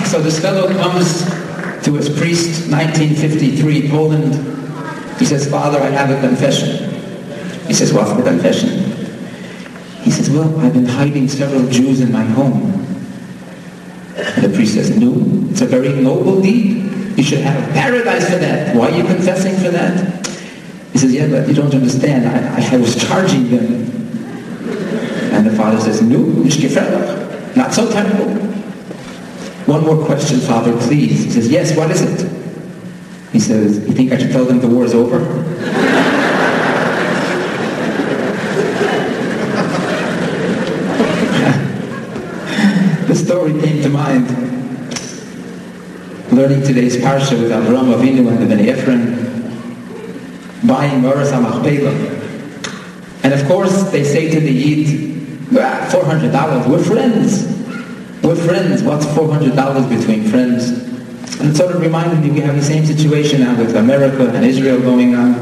So this fellow comes to his priest, 1953, Poland. He says, Father, I have a confession. He says, what's the confession? He says, well, I've been hiding several Jews in my home. And the priest says, no, it's a very noble deed. You should have paradise for that. Why are you confessing for that? He says, yeah, but you don't understand. I was charging them. And the father says, no, nicht gefährlich. Not so terrible. One more question, Father, please. He says, yes, what is it? He says, you think I should tell them the war is over? The story came to mind learning today's parsha with Avraham Avinu and the Bnei Ephraim buying Moras HaMachpelah. And of course they say to the Yid, $400, we're friends. We're friends. What's $400 between friends? And it sort of reminded me we have the same situation now with America and Israel going on.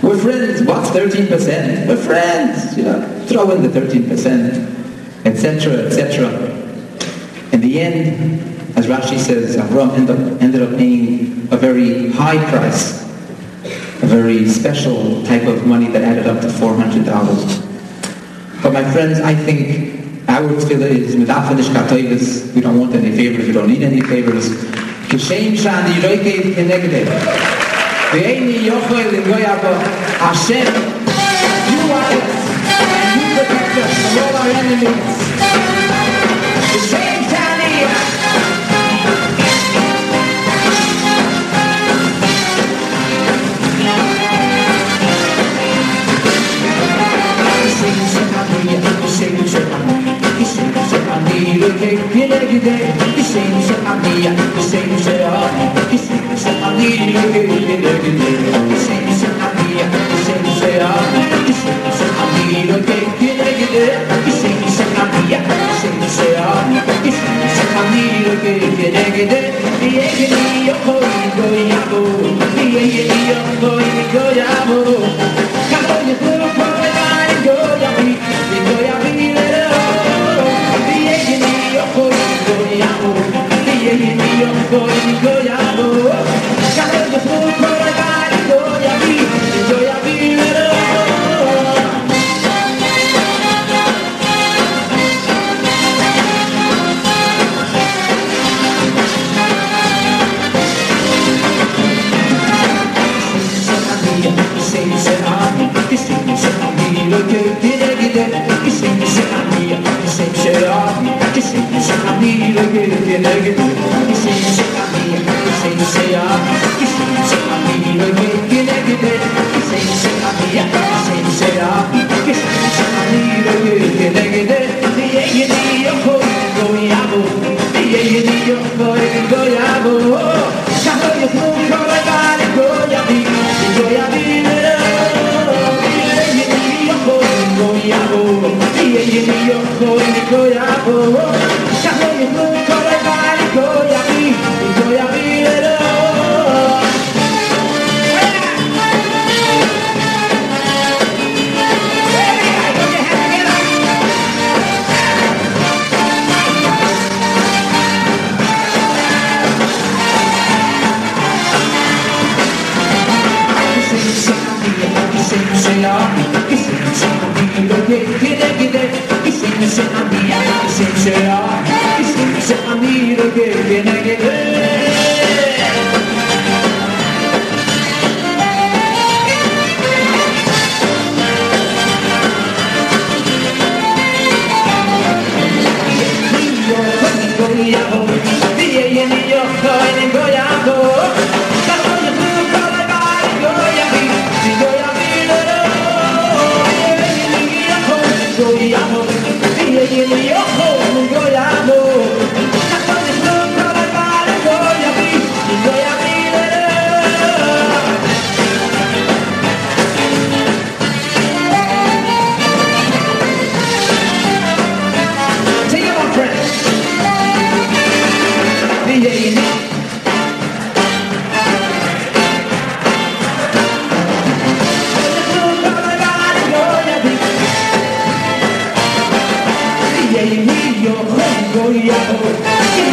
We're friends. What's 13%? We're friends. Throw in the 13%, etc., etc. In the end, as Rashi says, Avraham ended up paying a very high price, a very special type of money that added up to $400. But my friends, I think our tefillah is medafanish katoivus. We don't want any favors. We don't need any favors. Kishem shani roikev kenegdeh. Ve'eni yochel l'goyavo. Hashem, you are us, and you protect us from all our enemies. Kishem shani.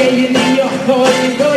Yeah, you need your Toivo